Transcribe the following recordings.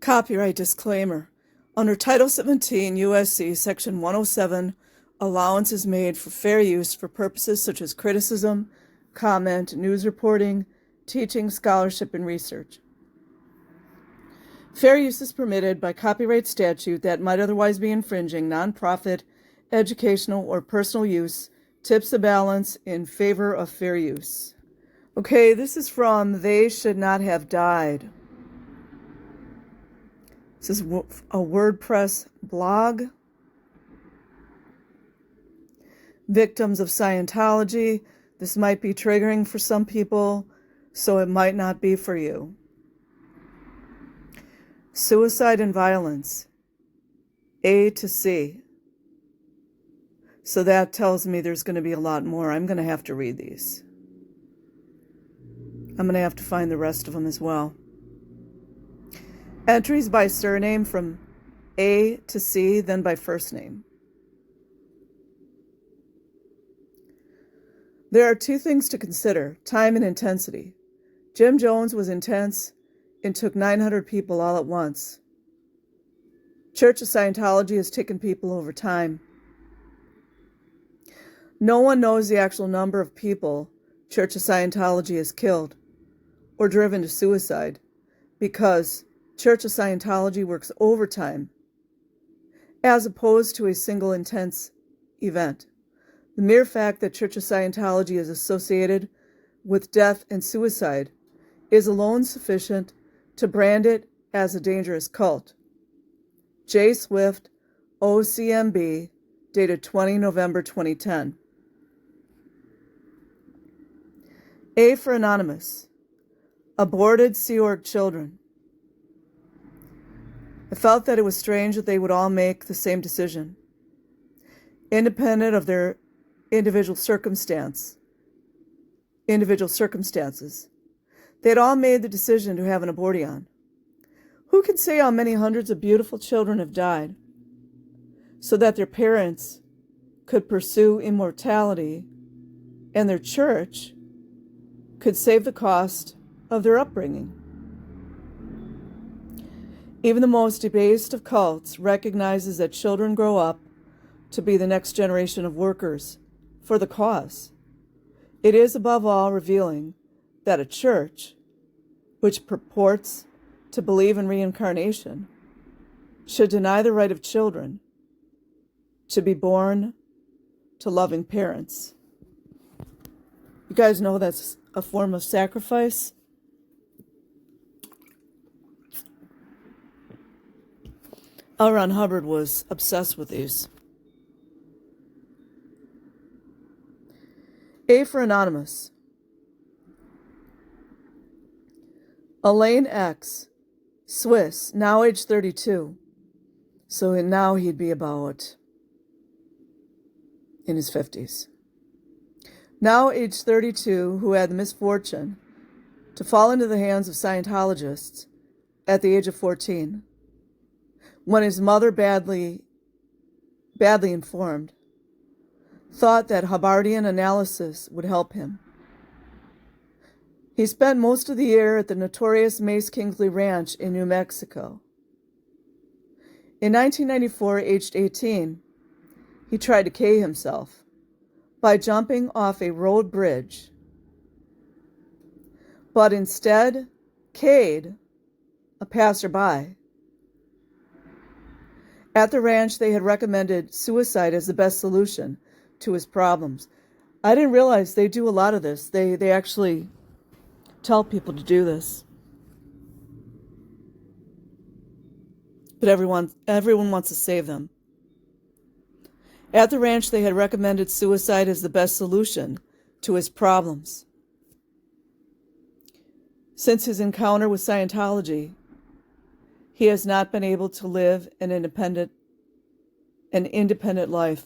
Copyright disclaimer. Under Title 17 U.S.C. Section 107, allowance is made for fair use for purposes such as criticism, comment, news reporting, teaching, scholarship, and research. Fair use is permitted by copyright statute that might otherwise be infringing nonprofit, educational, or personal use, tips the balance in favor of fair use. Okay, this is from They Should Not Have Died. This is a WordPress blog. Victims of Scientology. This might be triggering for some people, so it might not be for you. Suicide and violence. A to C. So that tells me there's going to be a lot more. I'm going to have to read these. I'm going to have to find the rest of them as well. Entries by surname from A to C, then by first name. There are two things to consider, time and intensity. Jim Jones was intense and took 900 people all at once. Church of Scientology has taken people over time. No one knows the actual number of people Church of Scientology has killed or driven to suicide because Church of Scientology works overtime as opposed to a single intense event. The mere fact that Church of Scientology is associated with death and suicide is alone sufficient to brand it as a dangerous cult. J. Swift, OCMB, dated 20 November 2010. A for Anonymous. Aborted Sea Org children. I felt that it was strange that they would all make the same decision, independent of their individual circumstances. They had all made the decision to have an abortion. Who can say how many hundreds of beautiful children have died so that their parents could pursue immortality and their church could save the cost of their upbringing? Even the most debased of cults recognizes that children grow up to be the next generation of workers for the cause. It is above all revealing that a church, which purports to believe in reincarnation, should deny the right of children to be born to loving parents. You guys know that's a form of sacrifice? L. Ron Hubbard was obsessed with these. A for Anonymous. Elaine X, Swiss, now age 32. So now he'd be about in his 50s. Now age 32, who had the misfortune to fall into the hands of Scientologists at the age of 14. When his mother, badly informed, thought that Hubbardian analysis would help him. He spent most of the year at the notorious Mace Kingsley Ranch in New Mexico. In 1994, aged 18, he tried to kill himself by jumping off a road bridge, but instead killed a passerby. At the ranch, they had recommended suicide as the best solution to his problems. I didn't realize they do a lot of this. They actually tell people to do this. But everyone wants to save them. At the ranch, they had recommended suicide as the best solution to his problems. Since his encounter with Scientology, he has not been able to live an independent life.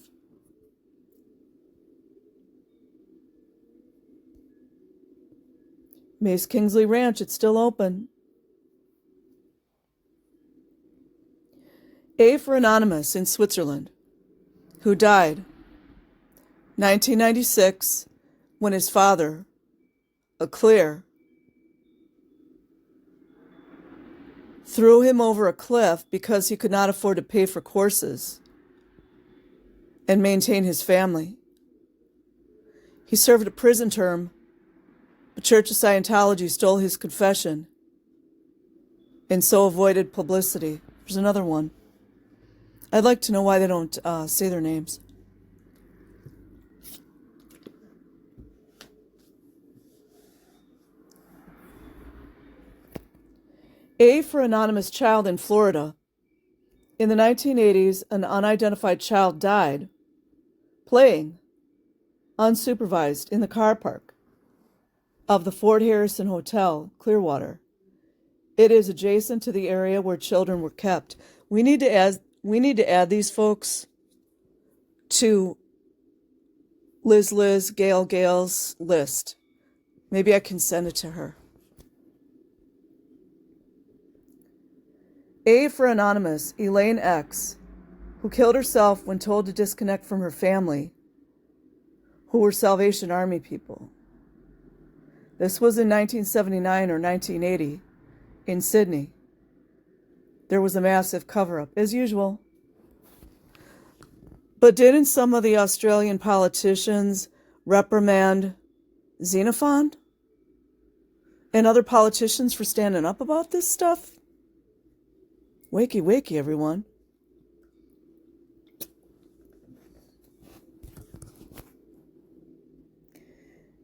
Mace Kingsley Ranch, it's still open. A for Anonymous in Switzerland, who died 1996 when his father, a clear threw him over a cliff because he could not afford to pay for courses and maintain his family. He served a prison term, but Church of Scientology stole his confession and so avoided publicity. There's another one. I'd like to know why they don't say their names. A for anonymous child in Florida. In the 1980s, an unidentified child died playing unsupervised in the car park of the Fort Harrison Hotel, Clearwater. It is adjacent to the area where children were kept. We need to add these folks to Gail's list. Maybe I can send it to her. A for anonymous, Elaine X, who killed herself when told to disconnect from her family, who were Salvation Army people. This was in 1979 or 1980 in Sydney. There was a massive cover-up, as usual. But didn't some of the Australian politicians reprimand Xenophon and other politicians for standing up about this stuff? Wakey, wakey, everyone.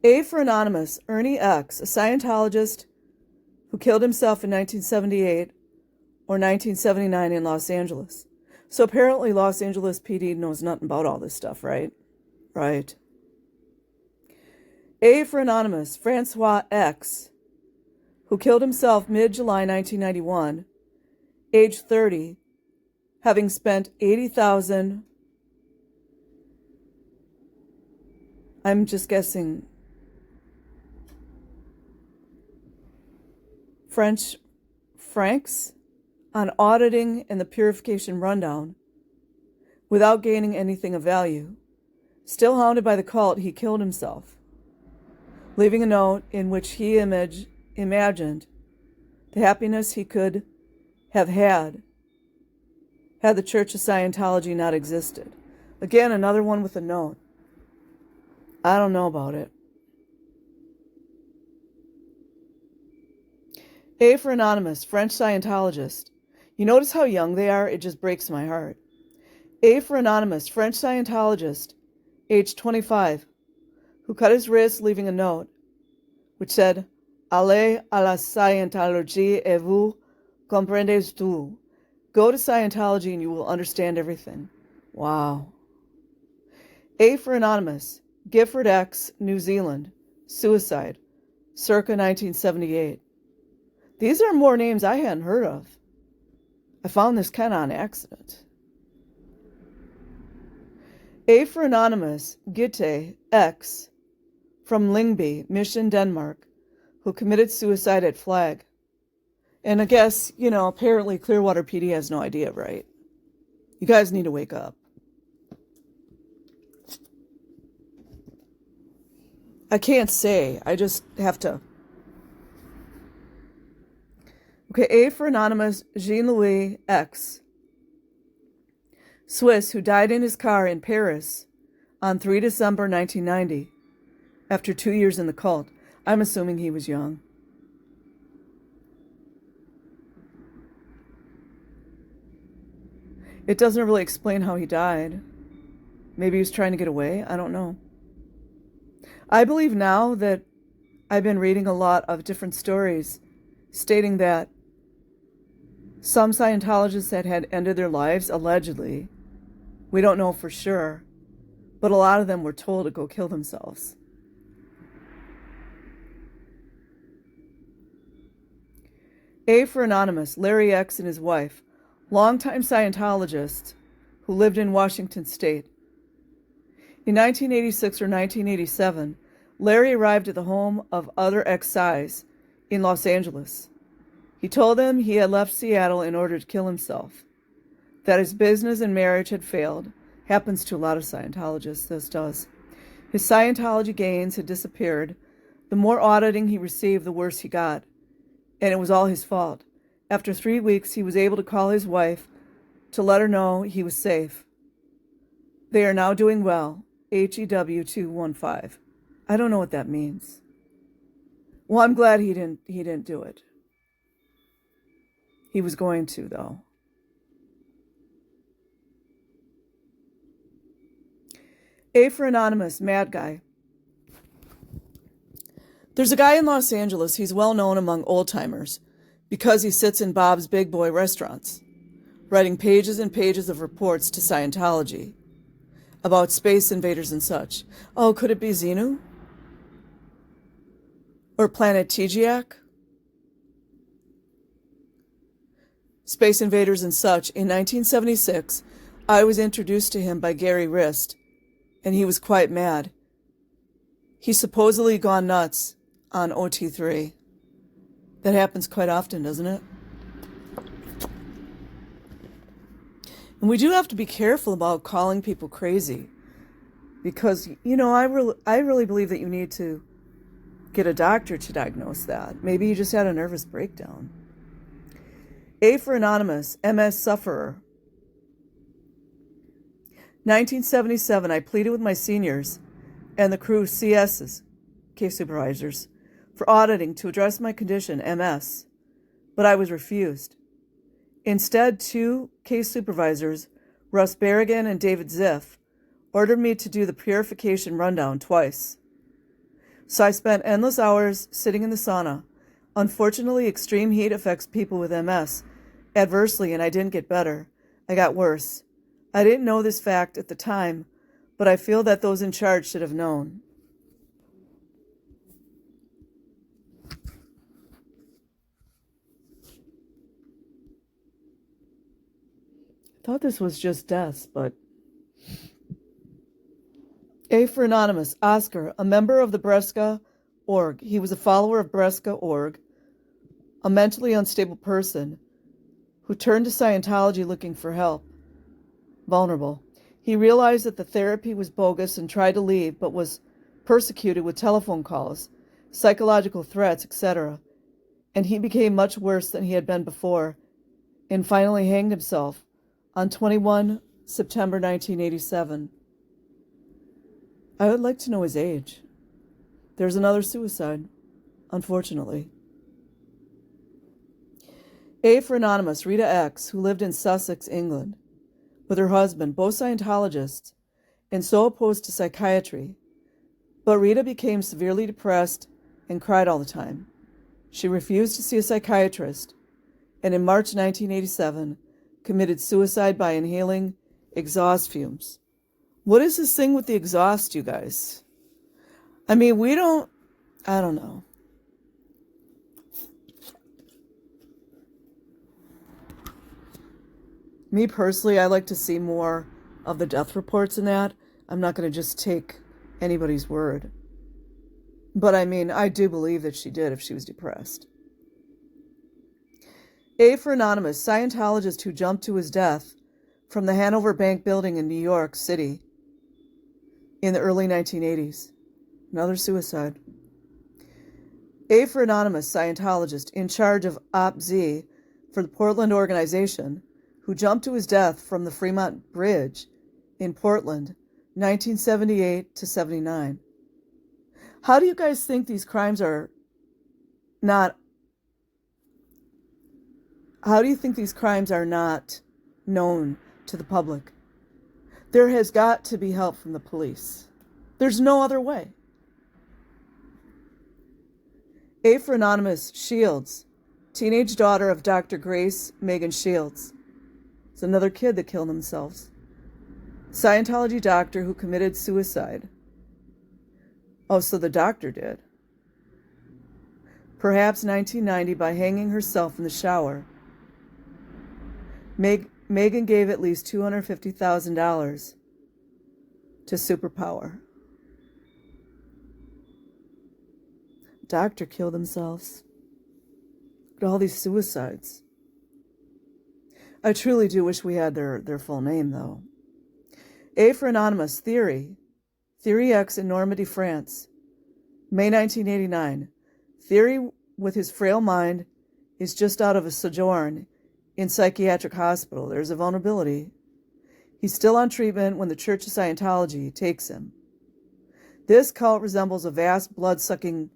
A for anonymous, Ernie X, a Scientologist who killed himself in 1978 or 1979 in Los Angeles. So apparently Los Angeles PD knows nothing about all this stuff, right? Right. A for anonymous, Francois X, who killed himself mid-July 1991, age 30, having spent $80,000, I'm just guessing, francs on auditing and the purification rundown without gaining anything of value. Still haunted by the cult, he killed himself, leaving a note in which he imagined the happiness he could have had the Church of Scientology not existed. Again, another one with a note. I don't know about it. A for anonymous, French Scientologist. You notice how young they are? It just breaks my heart. A for anonymous, French Scientologist, age 25, who cut his wrist, leaving a note which said, Allez à la Scientologie et vous comprendrez tout. Go to Scientology and you will understand everything. Wow. A for anonymous, Gifford X, New Zealand, suicide, circa 1978. These are more names I hadn't heard of. I found this kind of on accident. A for anonymous, Gitte X, from Lyngby, Mission, Denmark, who committed suicide at Flag. And I guess, apparently Clearwater PD has no idea, right? You guys need to wake up. I can't say. I just have to. Okay, A for anonymous, Jean-Louis X, Swiss, who died in his car in Paris on 3 December 1990 after 2 years in the cult. I'm assuming he was young. It doesn't really explain how he died. Maybe he was trying to get away. I don't know. I believe now that I've been reading a lot of different stories stating that some Scientologists that had ended their lives, allegedly, we don't know for sure, but a lot of them were told to go kill themselves. A for anonymous, Larry X and his wife, longtime Scientologists who lived in Washington State. In 1986 or 1987, Larry arrived at the home of other ex-Cis in Los Angeles. He told them he had left Seattle in order to kill himself, that his business and marriage had failed. Happens to a lot of Scientologists, this does. His Scientology gains had disappeared. The more auditing he received, the worse he got. And it was all his fault. After 3 weeks, he was able to call his wife to let her know he was safe. They are now doing well. HEW 215. I don't know what that means. Well, I'm glad he didn't do it. He was going to, though. A for Anonymous, mad guy. There's a guy in Los Angeles, he's well known among old-timers because he sits in Bob's Big Boy restaurants, writing pages and pages of reports to Scientology about space invaders and such. Oh, could it be Xenu? Or Planet Tejiak? Space invaders and such. In 1976, I was introduced to him by Gary Rist, and he was quite mad. He's supposedly gone nuts on OT3. That happens quite often, doesn't it? And we do have to be careful about calling people crazy, because, you know, I really believe that you need to get a doctor to diagnose that. Maybe you just had a nervous breakdown. A for Anonymous, MS sufferer. 1977, I pleaded with my seniors and the crew CSs, case supervisors, for auditing to address my condition, MS, but I was refused. Instead, 2 case supervisors, Russ Berrigan and David Ziff, ordered me to do the purification rundown twice. So I spent endless hours sitting in the sauna. Unfortunately, extreme heat affects people with MS adversely, and I didn't get better. I got worse. I didn't know this fact at the time, but I feel that those in charge should have known. I thought this was just deaths, but... A for Anonymous, Oscar, a member of the Bresca org. He was a follower of Bresca org, a mentally unstable person who turned to Scientology looking for help. Vulnerable. He realized that the therapy was bogus and tried to leave, but was persecuted with telephone calls, psychological threats, etc. And he became much worse than he had been before, and finally hanged himself on 21 September 1987. I would like to know his age. There's another suicide, unfortunately. A for Anonymous, Rita X, who lived in Sussex, England, with her husband, both Scientologists, and so opposed to psychiatry. But Rita became severely depressed and cried all the time. She refused to see a psychiatrist, and in March 1987, committed suicide by inhaling exhaust fumes. What is this thing with the exhaust, you guys? I mean, I don't know. Me personally, I like to see more of the death reports in that. I'm not going to just take anybody's word. But I mean, I do believe that she did if she was depressed. A for Anonymous, Scientologist who jumped to his death from the Hanover Bank building in New York City in the early 1980s. Another suicide. A for Anonymous, Scientologist in charge of Op Z for the Portland organization, who jumped to his death from the Fremont Bridge in Portland, 1978 to 79. How do you guys think these crimes are not... How do you think these crimes are not known to the public? There has got to be help from the police. There's no other way. A for Anonymous, Shields, teenage daughter of Dr. Grace Megan Shields. It's another kid that killed themselves. Scientology doctor who committed suicide. Oh, so the doctor did. Perhaps 1990 by hanging herself in the shower. Megan gave at least $250,000 to Superpower. Doctor killed themselves. Look at all these suicides. I truly do wish we had their full name, though. A for Anonymous, Theory X in Normandy, France, May 1989. Theory, with his frail mind is just out of a sojourn in psychiatric hospital. There's a vulnerability. He's still on treatment when the Church of Scientology takes him. This cult resembles a vast blood-sucking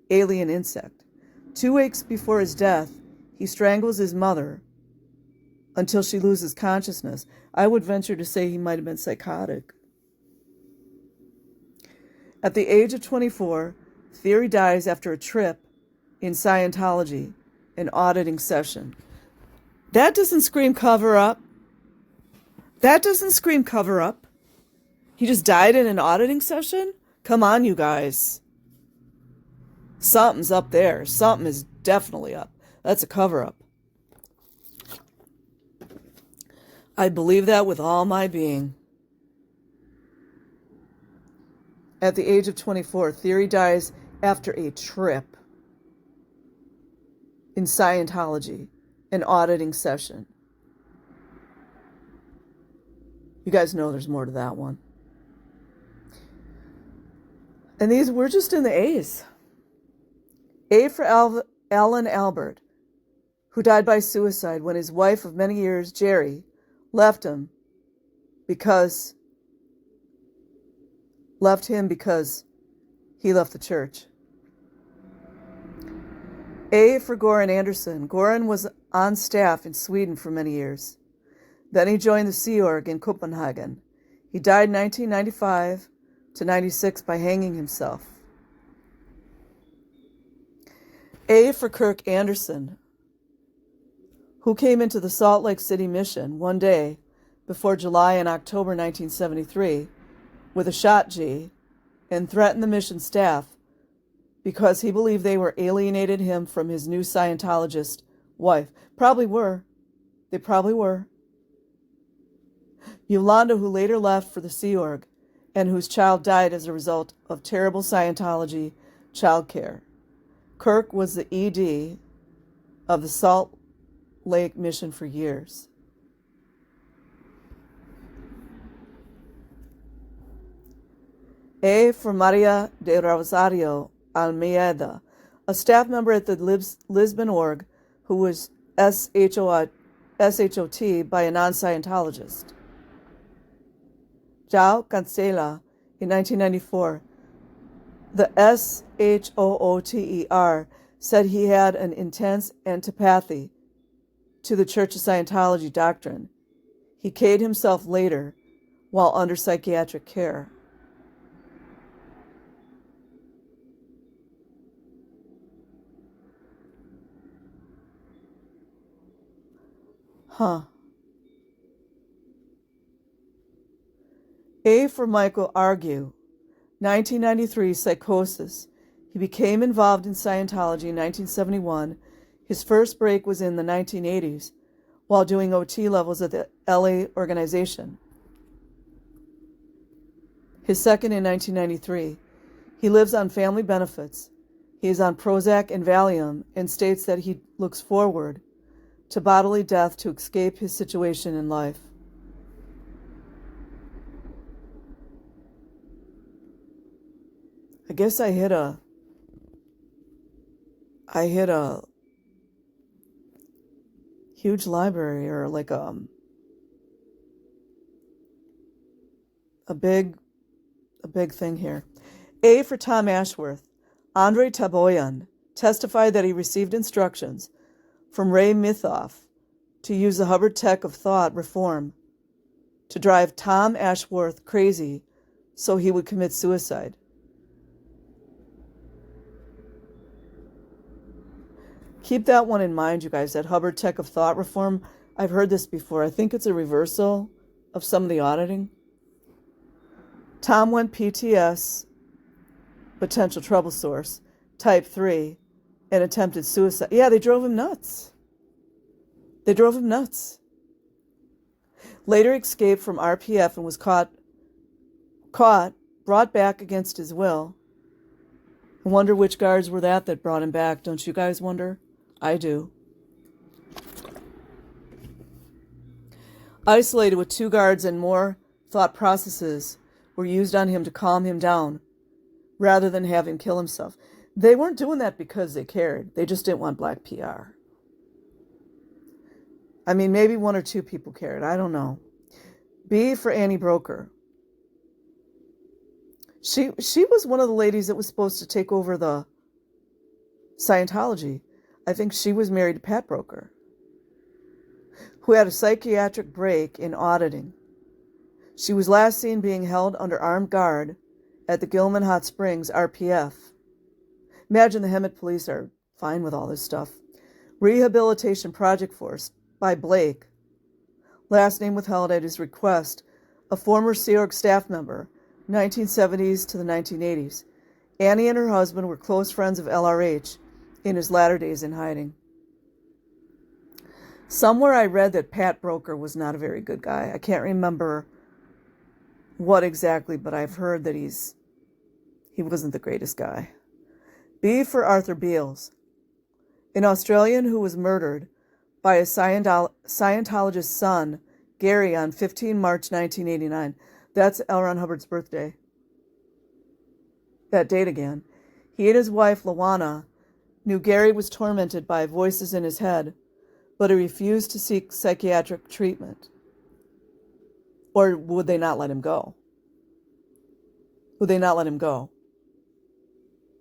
alien insect. 2 weeks before his death, he strangles his mother until she loses consciousness. I would venture to say he might have been psychotic. At the age of 24, Theory dies after a trip in Scientology, an auditing session. That doesn't scream cover up. That doesn't scream cover up. He just died in an auditing session? Come on, you guys. Something's up there. Something is definitely up. That's a cover up. I believe that with all my being. At the age of 24, Theory dies after a trip in Scientology, an auditing session. You guys know there's more to that one. And these, we're just in the A's. A for Alan Albert, who died by suicide when his wife of many years, Jerry, left him because he left the church. A for Goran Anderson. Goran was on staff in Sweden for many years. Then he joined the Sea Org in Copenhagen. He died in 1995 to 96 by hanging himself. A for Kirk Anderson, who came into the Salt Lake City mission one day before July and October 1973 with a shot G and threatened the mission staff because he believed they were alienated him from his new Scientologist wife. Probably were. They probably were. Yolanda, who later left for the Sea Org and whose child died as a result of terrible Scientology child care. Kirk was the ED of the Salt Lake mission for years. A for Maria de Rosario Almeida, a staff member at the Lisbon Org who was SHOT by a non-Scientologist. João Cancela, in 1994, the SHOOTER said he had an intense antipathy to the Church of Scientology doctrine. He K'd himself later while under psychiatric care. A for Michael Argue, 1993, psychosis. He became involved in Scientology in 1971. His first break was in the 1980s while doing OT levels at the LA organization. His second in 1993. He lives on family benefits. He is on Prozac and Valium and states that he looks forward to bodily death to escape his situation in life. I guess I hit a huge library, or like a big thing here. A for Tom Ashworth. Andrei Taboyan testified that he received instructions from Ray Mithoff to use the Hubbard Tech of Thought reform to drive Tom Ashworth crazy so he would commit suicide. Keep that one in mind, you guys, that Hubbard Tech of Thought reform. I've heard this before. I think it's a reversal of some of the auditing. Tom went PTS, potential trouble source, type 3, and attempted suicide. Yeah, they drove him nuts. They drove him nuts. Later escaped from RPF and was caught, brought back against his will. I wonder which guards were that brought him back. Don't you guys wonder? I do. Isolated with 2 guards and more thought processes were used on him to calm him down rather than have him kill himself. They weren't doing that because they cared. They just didn't want black PR. I mean, maybe one or two people cared. I don't know. B for Annie Broker. She was one of the ladies that was supposed to take over the Scientology. I think she was married to Pat Broker, who had a psychiatric break in auditing. She was last seen being held under armed guard at the Gilman Hot Springs RPF. Imagine the Hemet police are fine with all this stuff. Rehabilitation Project Force by Blake, last name withheld at his request, a former Sea Org staff member, 1970s to the 1980s. Annie and her husband were close friends of LRH in his latter days in hiding. Somewhere I read that Pat Broker was not a very good guy. I can't remember what exactly, but I've heard that he wasn't the greatest guy. B for Arthur Beales, an Australian who was murdered by a Scientologist's son, Gary, on 15 March 1989. That's L. Ron Hubbard's birthday. That date again. He and his wife, Lawana, knew Gary was tormented by voices in his head, but he refused to seek psychiatric treatment. Or would they not let him go? Would they not let him go?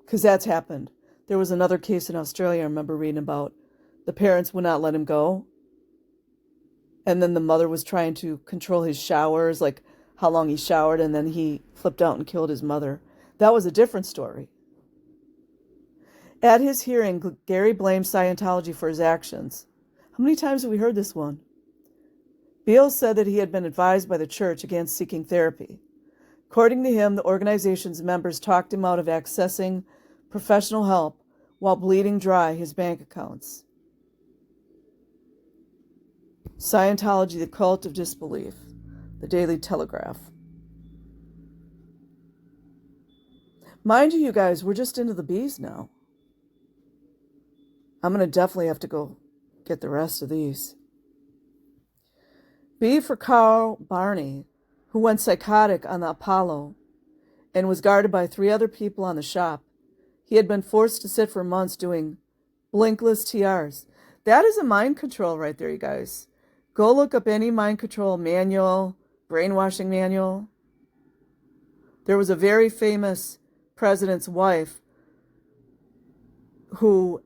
Because that's happened. There was another case in Australia I remember reading about. The parents would not let him go. And then the mother was trying to control his showers, like how long he showered, and then he flipped out and killed his mother. That was a different story. At his hearing, Gary blamed Scientology for his actions. How many times have we heard this one? Beals said that he had been advised by the church against seeking therapy. According to him, the organization's members talked him out of accessing professional help while bleeding dry his bank accounts. Scientology, the Cult of Disbelief, the Daily Telegraph. Mind you guys, we're just into the B's now. I'm going to definitely have to go get the rest of these. B for Carl Barney, who went psychotic on the Apollo and was guarded by 3 other people on the shop. He had been forced to sit for months doing blinkless TRs. That is a mind control right there, you guys. Go look up any mind control manual, brainwashing manual. There was a very famous president's wife who,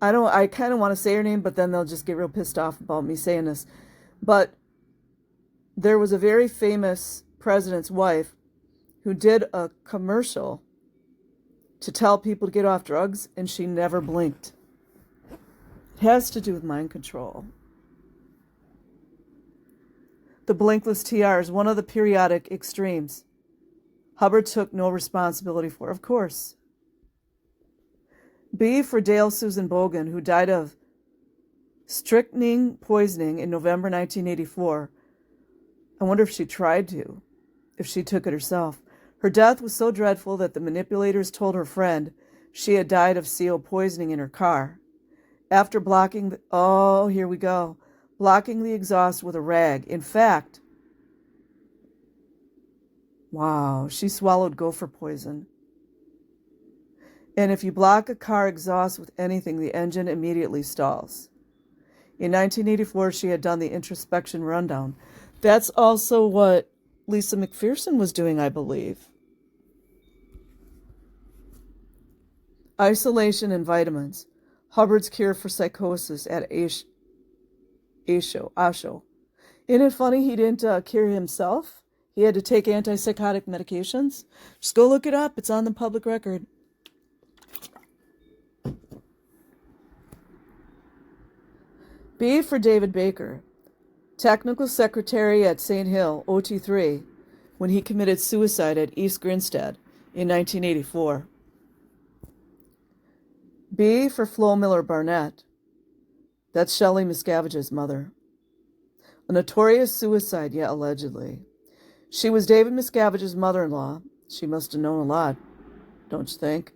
I kind of want to say her name, but then they'll just get real pissed off about me saying this. But there was a very famous president's wife who did a commercial to tell people to get off drugs, and she never blinked. It has to do with mind control. The blinkless TR is one of the periodic extremes Hubbard took no responsibility for, of course. B for Dale Susan Bogan, who died of strychnine poisoning in November 1984. I wonder if she tried to, if she took it herself. Her death was so dreadful that the manipulators told her friend she had died of CO poisoning in her car. After blocking blocking the exhaust with a rag. In fact, wow, she swallowed gopher poison. And if you block a car exhaust with anything, the engine immediately stalls. In 1984, she had done the introspection rundown. That's also what Lisa McPherson was doing, I believe. Isolation and vitamins. Hubbard's cure for psychosis at Osho. Isn't it funny he didn't cure himself? He had to take antipsychotic medications. Just go look it up. It's on the public record. B for David Baker, technical secretary at St. Hill, OT3, when he committed suicide at East Grinstead in 1984. B for Flo Miller Barnett. That's Shelley Miscavige's mother. A notorious suicide, yet allegedly. She was David Miscavige's mother-in-law. She must have known a lot, don't you think?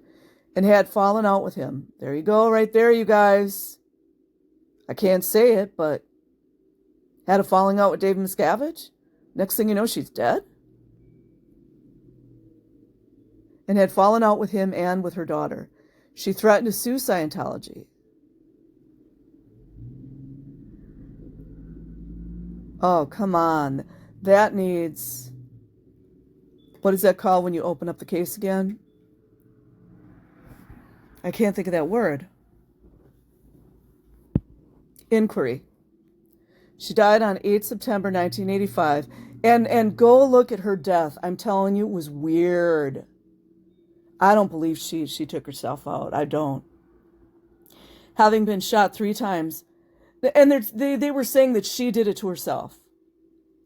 And had fallen out with him. There you go, right there, you guys. I can't say it, but had a falling out with David Miscavige. Next thing you know, she's dead. And had fallen out with him and with her daughter. She threatened to sue Scientology. Oh, come on. That needs... What is that called when you open up the case again? I can't think of that word. Inquiry. She died on 8 September 1985. And go look at her death. I'm telling you, it was weird. I don't believe she took herself out. I don't. Having been shot 3 times. And they were saying that she did it to herself.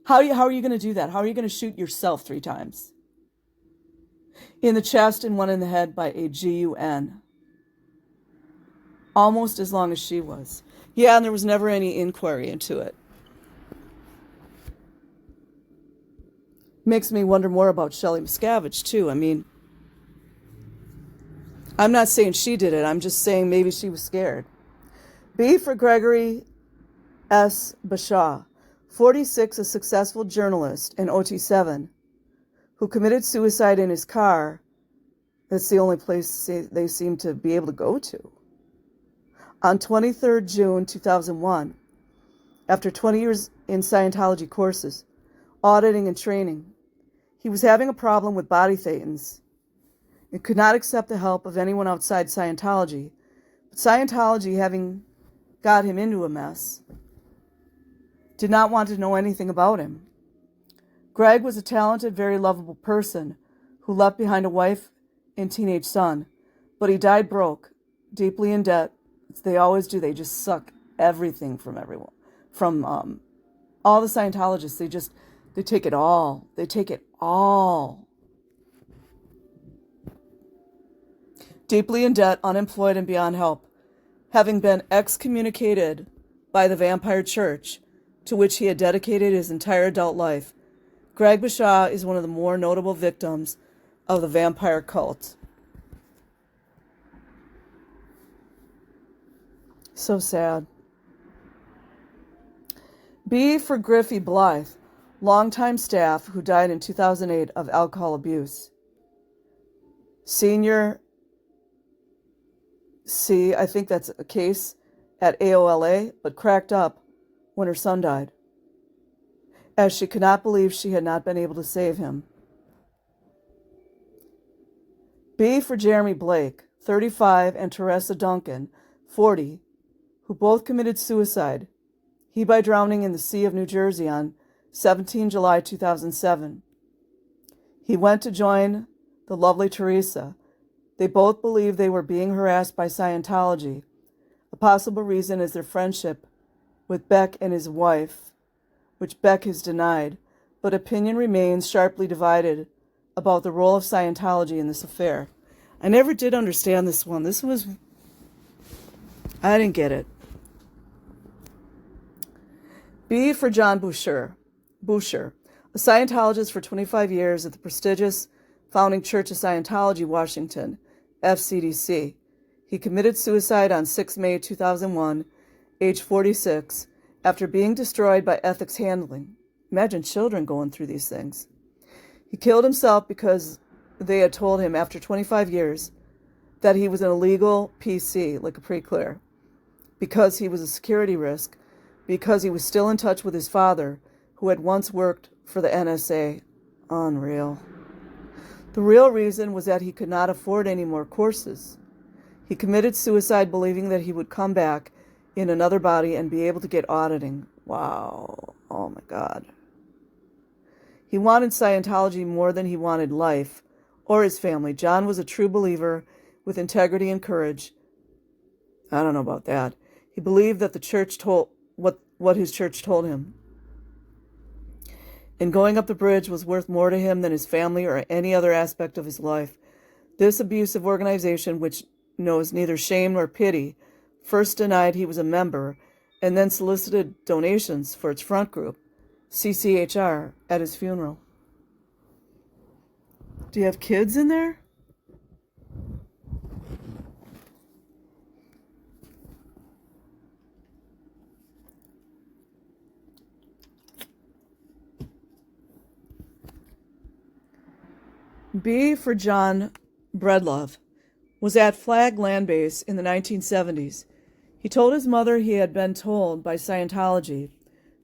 How are you going to do that? How are you going to shoot yourself 3 times? In the chest and 1 in the head by a GUN. Almost as long as she was. Yeah, and there was never any inquiry into it. Makes me wonder more about Shelley Miscavige, too. I mean, I'm not saying she did it. I'm just saying maybe she was scared. B for Gregory S. Bashaw, 46, a successful journalist and OT7, who committed suicide in his car. That's the only place they seem to be able to go to. On 23rd June 2001, after 20 years in Scientology courses, auditing and training, he was having a problem with body thetans and could not accept the help of anyone outside Scientology. But Scientology, having got him into a mess, did not want to know anything about him. Greg was a talented, very lovable person who left behind a wife and teenage son, but he died broke, deeply in debt. They always do. They just suck everything from everyone. From all the Scientologists, they take it all. They take it all. Deeply in debt, unemployed, and beyond help, having been excommunicated by the vampire church to which he had dedicated his entire adult life, Greg Bashaw is one of the more notable victims of the vampire cult. So sad. B for Griffey Blythe, longtime staff who died in 2008 of alcohol abuse. Senior C, I think that's a case at AOLA, but cracked up when her son died, as she could not believe she had not been able to save him. B for Jeremy Blake, 35, and Teresa Duncan, 40, who both committed suicide, he by drowning in the Sea of New Jersey on 17 July 2007. He went to join the lovely Teresa. They both believed they were being harassed by Scientology. A possible reason is their friendship with Beck and his wife, which Beck has denied, but opinion remains sharply divided about the role of Scientology in this affair. I never did understand this one. I didn't get it. B for John Boucher, a Scientologist for 25 years at the prestigious Founding Church of Scientology, Washington, FCDC. He committed suicide on 6 May 2001, age 46, after being destroyed by ethics handling. Imagine children going through these things. He killed himself because they had told him after 25 years that he was an illegal PC, like a pre-clear, because he was a security risk, because he was still in touch with his father, who had once worked for the NSA. Unreal. The real reason was that he could not afford any more courses. He committed suicide believing that he would come back in another body and be able to get auditing. Wow. Oh my God. He wanted Scientology more than he wanted life or his family. John was a true believer with integrity and courage. I don't know about that. He believed that the church told what his church told him. And going up the bridge was worth more to him than his family or any other aspect of his life. This abusive organization, which knows neither shame nor pity, first denied he was a member and then solicited donations for its front group, CCHR, at his funeral. Do you have kids in there? B for John Breedlove was at Flag Land Base in the 1970s. He told his mother he had been told by Scientology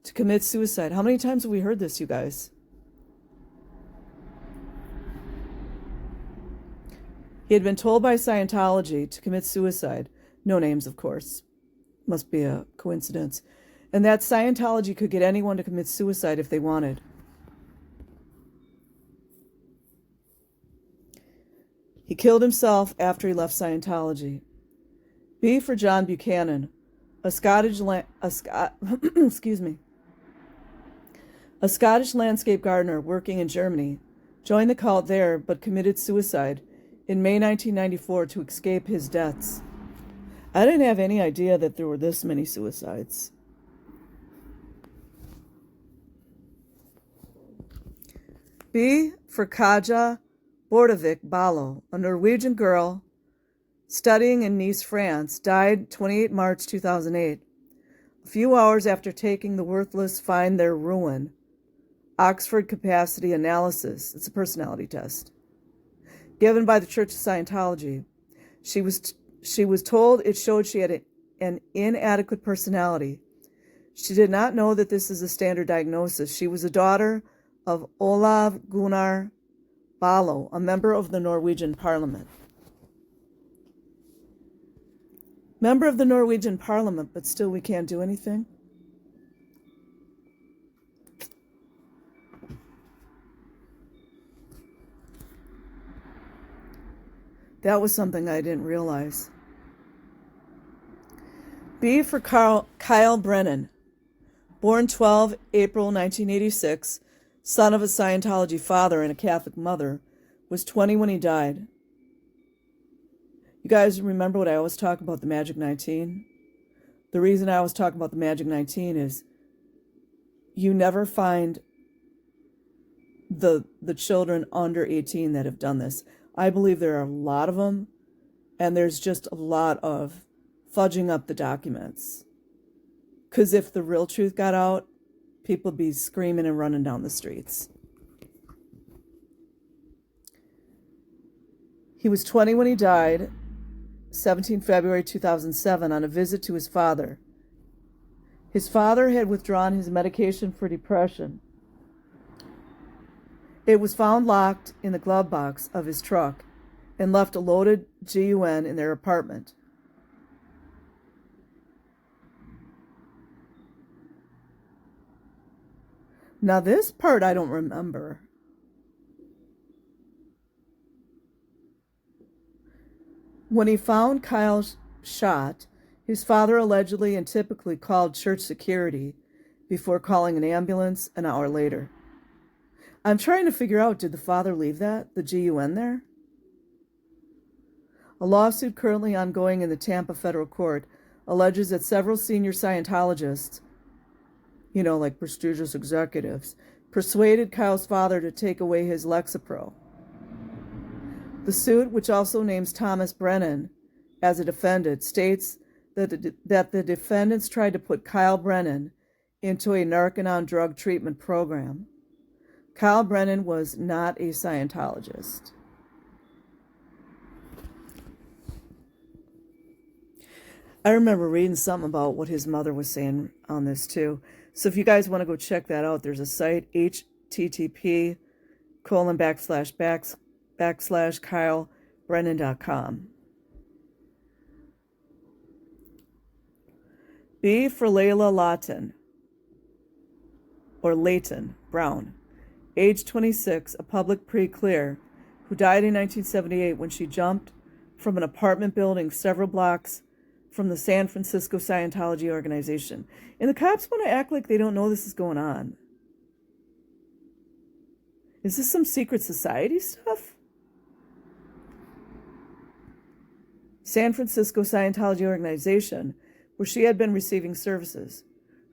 to commit suicide. How many times have we heard this, you guys? He had been told by Scientology to commit suicide. No names, of course. Must be a coincidence. And that Scientology could get anyone to commit suicide if they wanted. He killed himself after he left Scientology. B for John Buchanan, a Scottish landscape gardener working in Germany, joined the cult there but committed suicide in May 1994 to escape his deaths. I didn't have any idea that there were this many suicides. B for Kaja Bordavik Balo, a Norwegian girl studying in Nice, France, died 28 March 2008, a few hours after taking the worthless Find Their Ruin Oxford Capacity Analysis. It's a personality test given by the Church of Scientology. She was told it showed she had an inadequate personality. She did not know that this is a standard diagnosis. She was a daughter of Olav Gunnar Ballo, a member of the Norwegian Parliament. Member of the Norwegian Parliament, but still we can't do anything? That was something I didn't realize. B for Kyle Brennan, born 12 April 1986, son of a Scientology father and a Catholic mother, was 20 when he died. You guys remember what I always talk about, the Magic 19? The reason I always talk about the Magic 19 is you never find the children under 18 that have done this. I believe there are a lot of them, and there's just a lot of fudging up the documents. Because if the real truth got out, people would be screaming and running down the streets. He was 20 when he died, 17 February 2007, on a visit to his father. His father had withdrawn his medication for depression. It was found locked in the glove box of his truck and left a loaded gun in their apartment. Now this part I don't remember. When he found Kyle shot, his father allegedly and typically called church security before calling an ambulance an hour later. I'm trying to figure out, did the father leave the gun there? A lawsuit currently ongoing in the Tampa federal court alleges that several senior Scientologists, like prestigious executives, persuaded Kyle's father to take away his Lexapro. The suit, which also names Thomas Brennan as a defendant, states that the defendants tried to put Kyle Brennan into a Narconon drug treatment program. Kyle Brennan was not a Scientologist. I remember reading something about what his mother was saying on this too. So if you guys want to go check that out, there's a site, http://KyleBrennan.com. B for Layla Layton Brown, age 26, a public pre-clear, who died in 1978 when she jumped from an apartment building several blocks from the San Francisco Scientology organization. And the cops want to act like they don't know this is going on. Is this some secret society stuff? San Francisco Scientology organization, where she had been receiving services.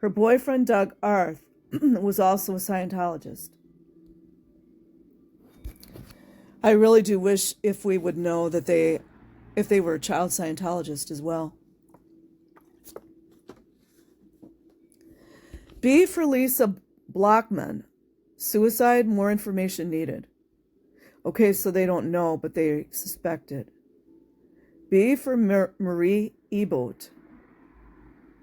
Her boyfriend, Doug Arth, was also a Scientologist. I really do wish if we would know that if they were a child Scientologist as well. B for Lisa Blockman, suicide, more information needed. Okay, so they don't know, but they suspect it. B for Marie Ebot.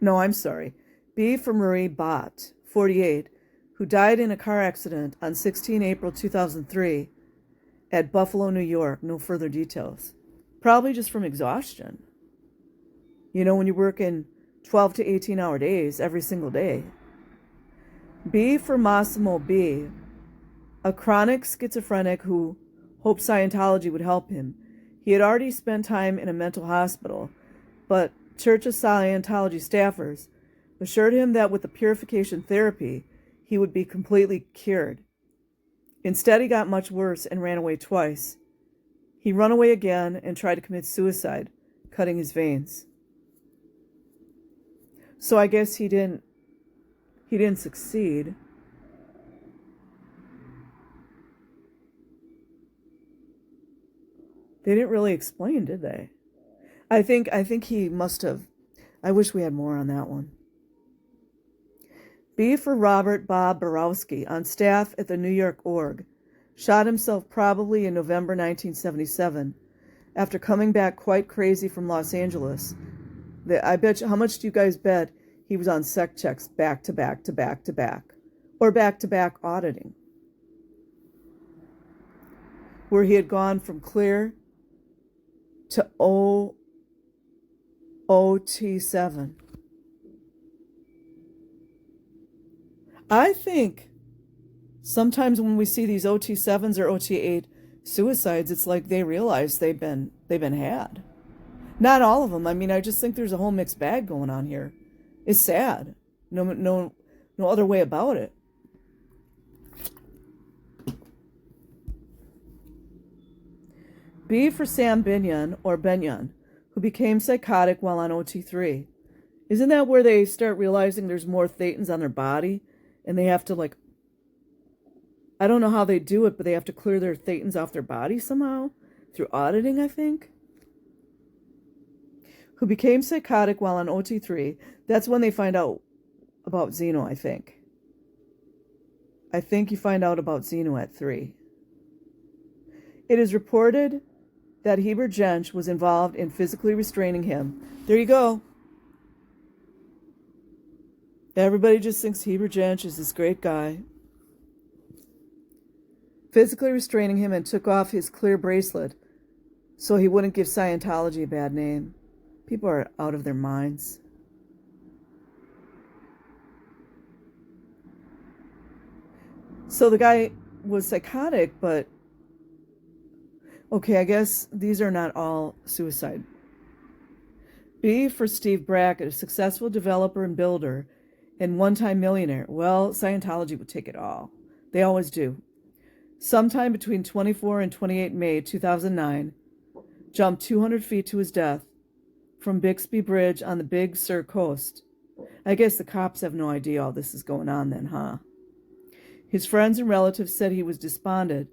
No, I'm sorry. B for Marie Bott, 48, who died in a car accident on 16 April 2003 at Buffalo, New York. No further details. Probably just from exhaustion. You know, when you're working 12 to 18-hour days every single day. B for Massimo B, a chronic schizophrenic who hoped Scientology would help him. He had already spent time in a mental hospital, but Church of Scientology staffers assured him that with the purification therapy, he would be completely cured. Instead, he got much worse and ran away twice. He ran away again and tried to commit suicide, cutting his veins. So I guess he didn't succeed. They didn't really explain, did they? I think he must have. I wish we had more on that one. B for Robert Bob Borowski, on staff at the New York Org, shot himself probably in November 1977 after coming back quite crazy from Los Angeles. I bet you, how much do you guys bet he was on sec checks back to back to back to back, or back to back auditing, where he had gone from clear to OT7. I think sometimes when we see these OT7s or OT8 suicides, it's like they realize they've been had. Not all of them. I mean, I just think there's a whole mixed bag going on here. It's sad. No other way about it. B for Sam Benyon, or Benyon, who became psychotic while on OT3. Isn't that where they start realizing there's more thetans on their body? And they have to, I don't know how they do it, but they have to clear their thetans off their body somehow? Through auditing, I think? Who became psychotic while on OT3. That's when they find out about Zeno, I think. I think you find out about Zeno at 3. It is reported that Heber Jensch was involved in physically restraining him. There you go. Everybody just thinks Heber Jensch is this great guy. Physically restraining him and took off his clear bracelet so he wouldn't give Scientology a bad name. People are out of their minds. So the guy was psychotic, but okay, I guess these are not all suicide. B for Steve Brackett, a successful developer and builder and one-time millionaire. Well, Scientology would take it all. They always do. Sometime between 24 and 28 May 2009, jumped 200 feet to his death from Bixby Bridge on the Big Sur coast. I guess the cops have no idea all this is going on then, huh? His friends and relatives said he was despondent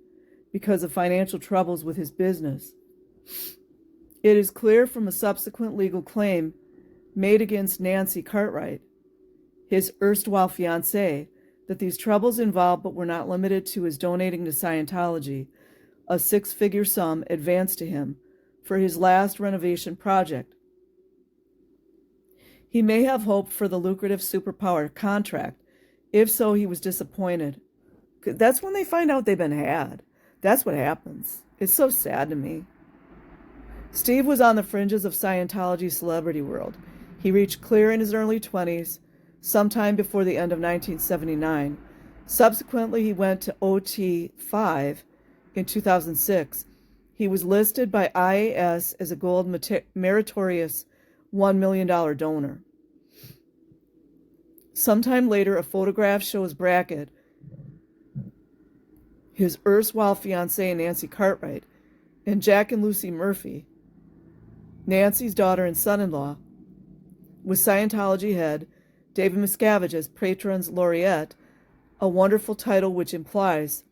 because of financial troubles with his business. It is clear from a subsequent legal claim made against Nancy Cartwright, his erstwhile fiancée, that these troubles involved but were not limited to his donating to Scientology a 6-figure sum advanced to him for his last renovation project. He may have hoped for the lucrative superpower contract. If so, he was disappointed. That's when they find out they've been had. That's what happens. It's so sad to me. Steve was on the fringes of Scientology's celebrity world. He reached clear in his early 20s, sometime before the end of 1979. Subsequently, he went to OT5 in 2006. He was listed by IAS as a gold meritorious $1 million donor. Sometime later, a photograph shows Brackett, his erstwhile fiancée Nancy Cartwright, and Jack and Lucy Murphy, Nancy's daughter and son-in-law, with Scientology head David Miscavige as Patrons Laureate, a wonderful title which implies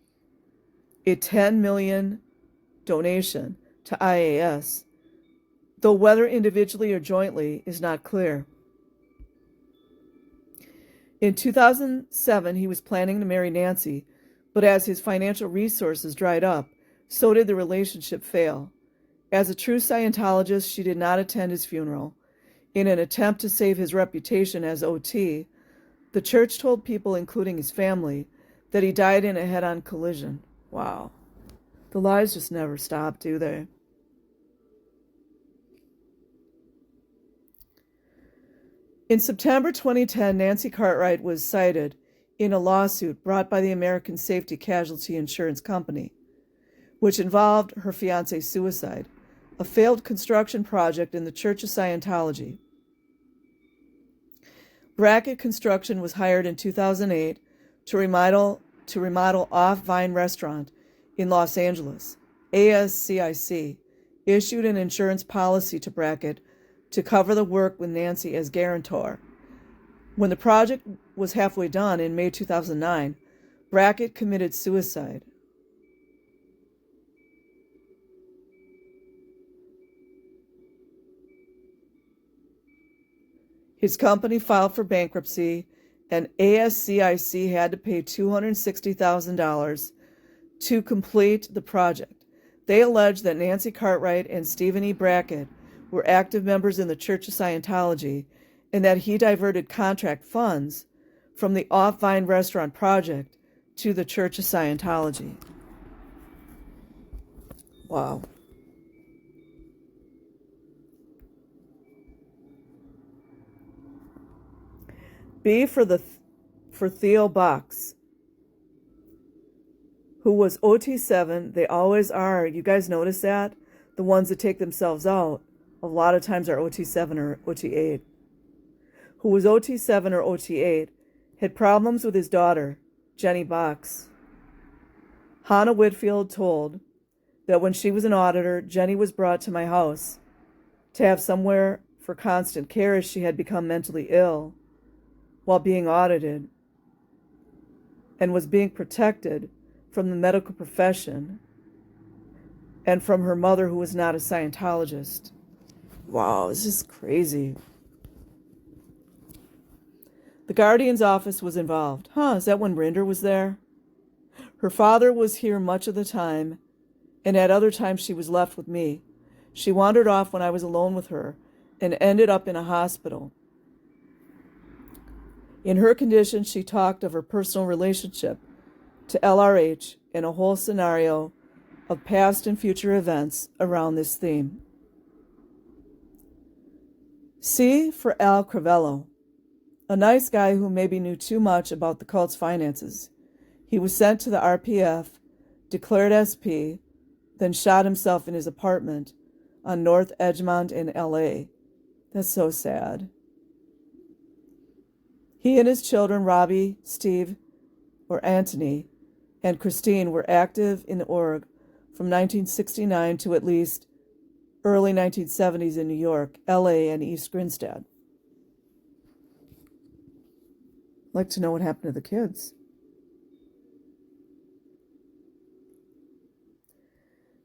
a $10 million donation to IAS, though whether individually or jointly is not clear. In 2007, he was planning to marry Nancy, but as his financial resources dried up, so did the relationship fail. As a true Scientologist, she did not attend his funeral. In an attempt to save his reputation as OT, The church told people, including his family, that he died in a head-on collision. Wow. The lies just never stop, do they? In September 2010, Nancy Cartwright was cited in a lawsuit brought by the American Safety Casualty Insurance Company, which involved her fiancé's suicide, a failed construction project in the Church of Scientology. Brackett Construction was hired in 2008 to remodel Off-Vine Restaurant in Los Angeles. ASCIC issued an insurance policy to Brackett to cover the work with Nancy as guarantor. When the project was halfway done in May 2009, Brackett committed suicide. His company filed for bankruptcy, and ASCIC had to pay $260,000 to complete the project. They alleged that Nancy Cartwright and Stephen E. Brackett were active members in the Church of Scientology, and that he diverted contract funds from the Off-Vine Restaurant project to the Church of Scientology. Wow. B for Theo Box, who was OT7. They always are. You guys notice that? The ones that take themselves out a lot of times are OT7 or OT8. Who was OT7 or OT8, had problems with his daughter, Jenny Box. Hannah Whitfield told that when she was an auditor, Jenny was brought to my house to have somewhere for constant care as she had become mentally ill while being audited and was being protected from the medical profession and from her mother, who was not a Scientologist. Wow, this is crazy. The Guardian's office was involved. Is that when Rinder was there? Her father was here much of the time, and at other times she was left with me. She wandered off when I was alone with her and ended up in a hospital. In her condition, she talked of her personal relationship to LRH and a whole scenario of past and future events around this theme. C for Al Cravello, a nice guy who maybe knew too much about the cult's finances. He was sent to the RPF, declared SP, then shot himself in his apartment on North Edgemont in LA. That's so sad. He and his children, Robbie, Steve, or Anthony, and Christine, were active in the org from 1969 to at least early 1970s in New York, LA, and East Grinstead. I'd like to know what happened to the kids.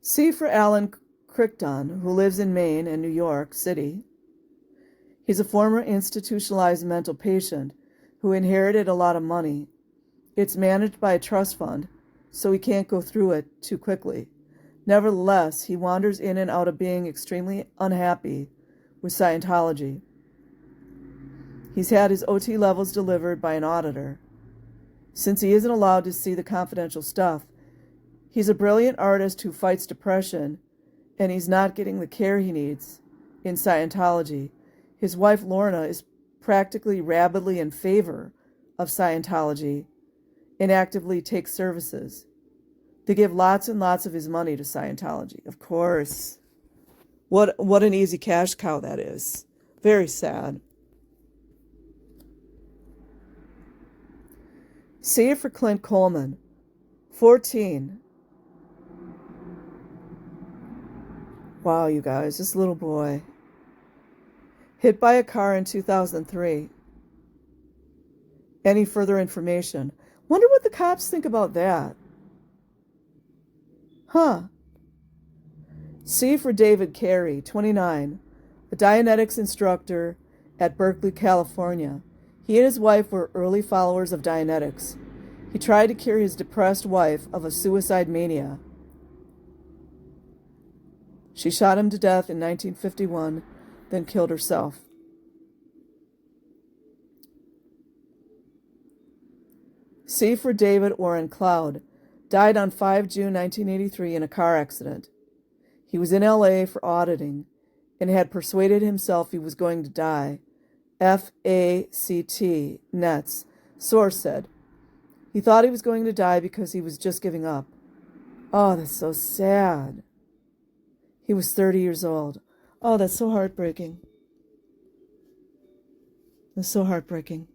C for Alan Crichton, who lives in Maine and New York City. He's a former institutionalized mental patient who inherited a lot of money. It's managed by a trust fund, so he can't go through it too quickly. Nevertheless, he wanders in and out of being extremely unhappy with Scientology. He's had his OT levels delivered by an auditor. Since he isn't allowed to see the confidential stuff, he's a brilliant artist who fights depression, and he's not getting the care he needs in Scientology. His wife, Lorna, is practically rabidly in favor of Scientology and actively takes services. They give lots and lots of his money to Scientology, of course. What an easy cash cow that is. Very sad. C for Clint Coleman, 14. Wow, you guys, this little boy. Hit by a car in 2003. Any further information? Wonder what the cops think about that. C for David Carey, 29, a Dianetics instructor at Berkeley, California. He and his wife were early followers of Dianetics. He tried to cure his depressed wife of a suicide mania. She shot him to death in 1951, then killed herself. C for David Orrin Cloud, died on 5 June 1983 in a car accident. He was in LA for auditing and had persuaded himself he was going to die. FACT, Nets. Source said. He thought he was going to die because he was just giving up. Oh, that's so sad. He was 30 years old. Oh, that's so heartbreaking. That's so heartbreaking.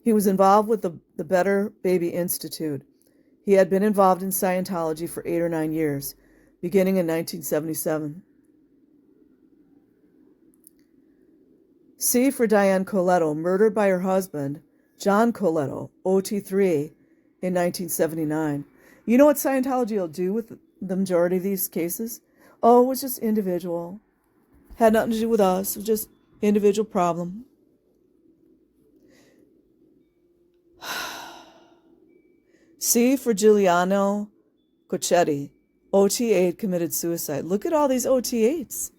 He was involved with the Better Baby Institute. He had been involved in Scientology for 8 or 9 years, beginning in 1977. C for Diane Coletto, murdered by her husband, John Coletto, OT3, in 1979. You know what Scientology will do with the majority of these cases? Oh, it was just individual. Had nothing to do with us. It was just individual problem. C for Giuliano Cocchetti, OT8, committed suicide. Look at all these OT8s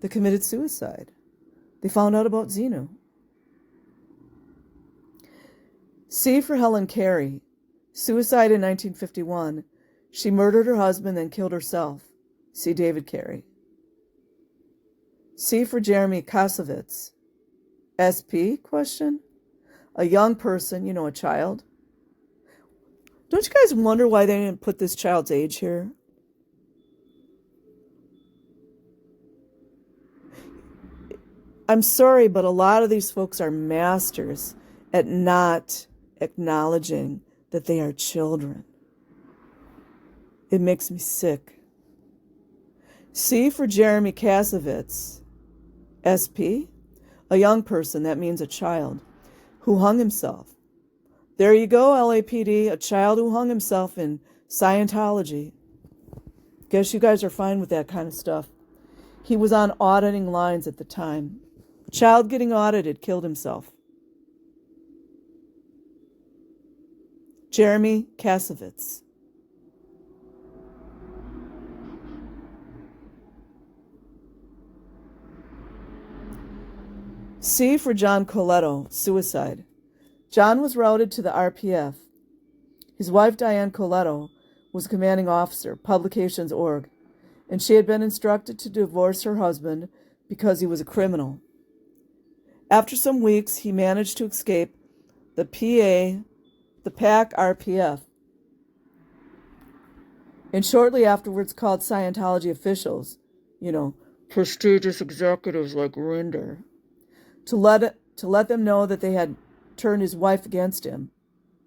that committed suicide. They found out about Xenu. C for Helen Carey, suicide in 1951. She murdered her husband, then killed herself. See David Carey. C for Jeremy Kasovitz, SP, question? A young person, a child. Don't you guys wonder why they didn't put this child's age here? I'm sorry, but a lot of these folks are masters at not acknowledging that they are children. It makes me sick. C for Jeremy Kasovitz, SP, a young person, that means a child, who hung himself. There you go, LAPD, a child who hung himself in Scientology. Guess you guys are fine with that kind of stuff. He was on auditing lines at the time. A child getting audited killed himself. Jeremy Kasovitz. C for John Coletto, suicide. John was routed to the RPF. His wife, Diane Coletto, was commanding officer, Publications Org, and she had been instructed to divorce her husband because he was a criminal. After some weeks, he managed to escape the PAC RPF, and shortly afterwards called Scientology officials, prestigious executives like Rinder, to let them know that they had turned his wife against him,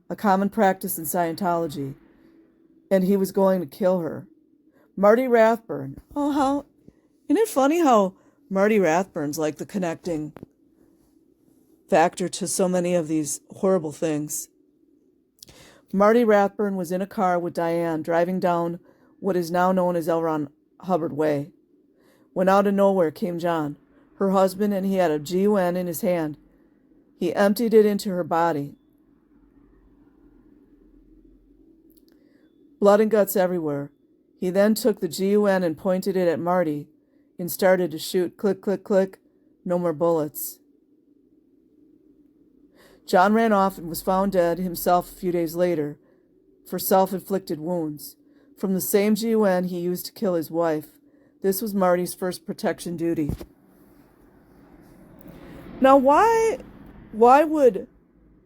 a common practice in Scientology, and he was going to kill her. Marty Rathburn. Oh, isn't it funny how Marty Rathburn's like the connecting factor to so many of these horrible things. Marty Rathburn was in a car with Diane driving down what is now known as L. Ron Hubbard Way. When out of nowhere came John, her husband, and he had a GUN in his hand. He emptied it into her body. Blood and guts everywhere. He then took the GUN and pointed it at Marty and started to shoot. Click, click, click. No more bullets. John ran off and was found dead himself a few days later for self-inflicted wounds from the same GUN he used to kill his wife. This was Marty's first protection duty. Now, why would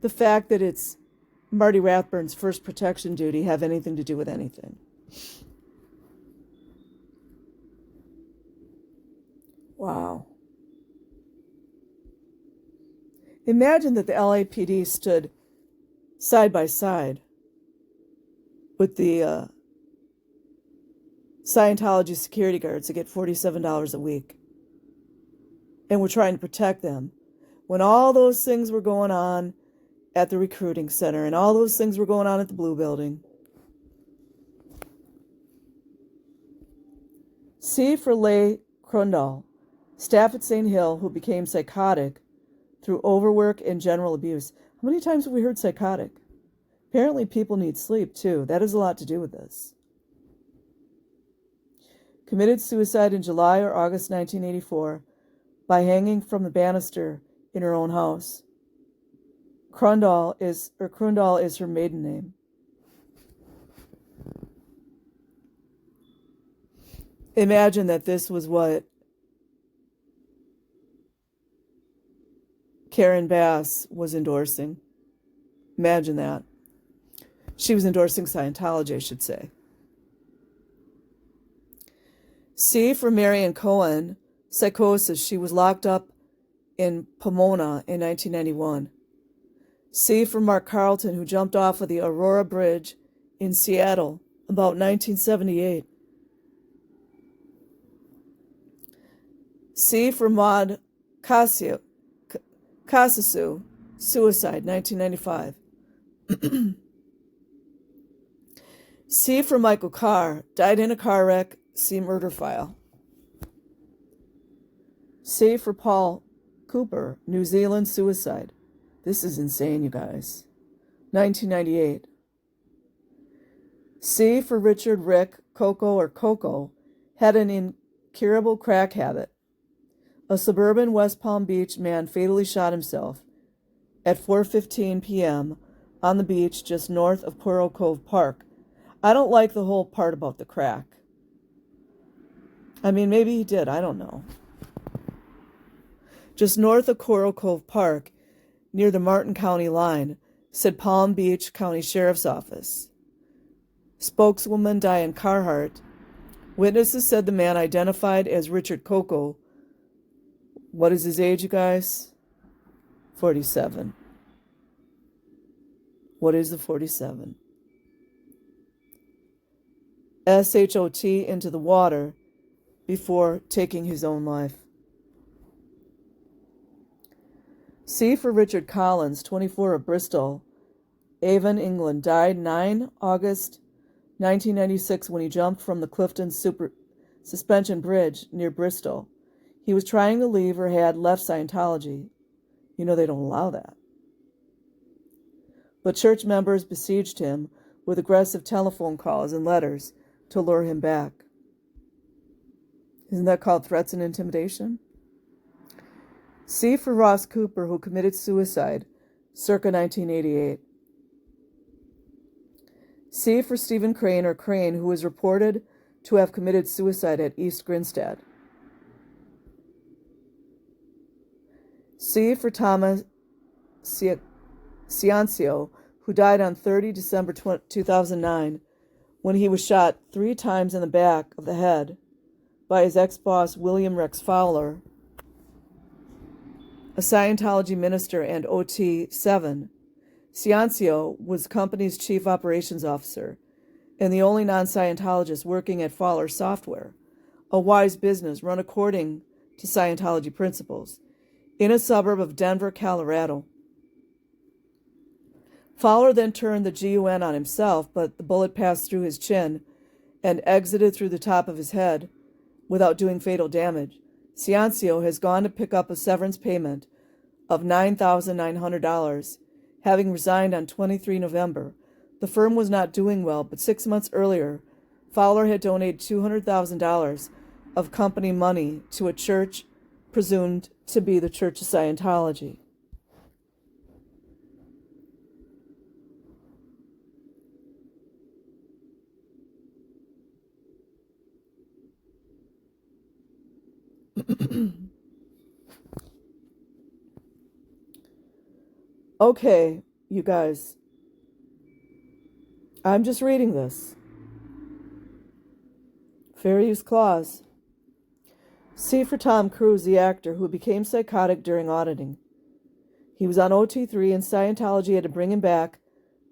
the fact that it's Marty Rathburn's first protection duty have anything to do with anything? Wow. Imagine that the LAPD stood side by side with the Scientology security guards that get $47 a week. And we're trying to protect them. When all those things were going on at the recruiting center and all those things were going on at the Blue Building. C for Leigh Crundall, staff at St. Hill who became psychotic through overwork and general abuse. How many times have we heard psychotic? Apparently people need sleep too. That has a lot to do with this. committed suicide in July or August 1984 by hanging from the banister in her own house. Crundall is her maiden name. Imagine that this was what Karen Bass was endorsing. Imagine that. She was endorsing Scientology, I should say. C for Marion Cohen, psychosis. She was locked up in Pomona in 1991. C for Mark Carlton, who jumped off of the Aurora Bridge in Seattle about 1978. C for Maud Casasu, suicide, 1995. C for Michael Carr, died in a car wreck, see murder file. C for Paul Cooper, New Zealand suicide. This is insane, you guys. 1998. C for Richard Rick Coco, had an incurable crack habit. A suburban West Palm Beach man fatally shot himself at 4:15 p.m. on the beach just north of Coral Cove Park. I don't like the whole part about the crack. I mean, maybe he did. I don't know. Just north of Coral Cove Park, near the Martin County line, said Palm Beach County Sheriff's Office. Spokeswoman Diane Carhart. Witnesses said the man identified as Richard Coco. What is his age, you guys? 47. What is the 47? SHOT into the water before taking his own life. C for Richard Collins, 24, of Bristol, Avon, England, died 9 August 1996 when he jumped from the Clifton Suspension Bridge near Bristol. He was trying to leave or had left Scientology. You know they don't allow that. But church members besieged him with aggressive telephone calls and letters to lure him back. Isn't that called threats and intimidation? C for Ross Cooper, who committed suicide circa 1988. C for Stephen Crane, or Crane, who was reported to have committed suicide at East Grinstead. C for Thomas Ciancio, who died on 30 December 2009 when he was shot 3 times in the back of the head by his ex-boss William Rex Fowler, a Scientology minister and OT7. Ciancio was the company's chief operations officer and the only non-Scientologist working at Fowler Software, a wise business run according to Scientology principles, in a suburb of Denver, Colorado. Fowler then turned the GUN on himself, but the bullet passed through his chin and exited through the top of his head without doing fatal damage. Ciancio has gone to pick up a severance payment of $9,900, having resigned on 23 November. The firm was not doing well, but 6 months earlier, Fowler had donated $200,000 of company money to a church presumed to be the Church of Scientology. Okay, you guys. I'm just reading this. Fair use clause. C for Tom Cruise, the actor who became psychotic during auditing. He was on OT3 and Scientology had to bring him back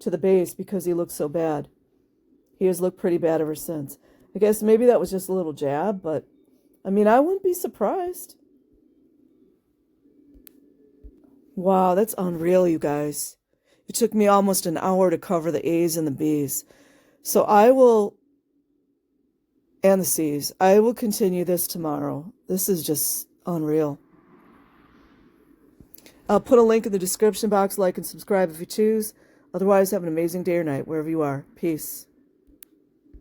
to the base because he looked so bad. He has looked pretty bad ever since. I guess maybe that was just a little jab, but I mean, I wouldn't be surprised. Wow, that's unreal, you guys. It took me almost an hour to cover the A's and the B's. So and the C's. I will continue this tomorrow. This is just unreal. I'll put a link in the description box. Like and subscribe if you choose. Otherwise, have an amazing day or night wherever you are. Peace.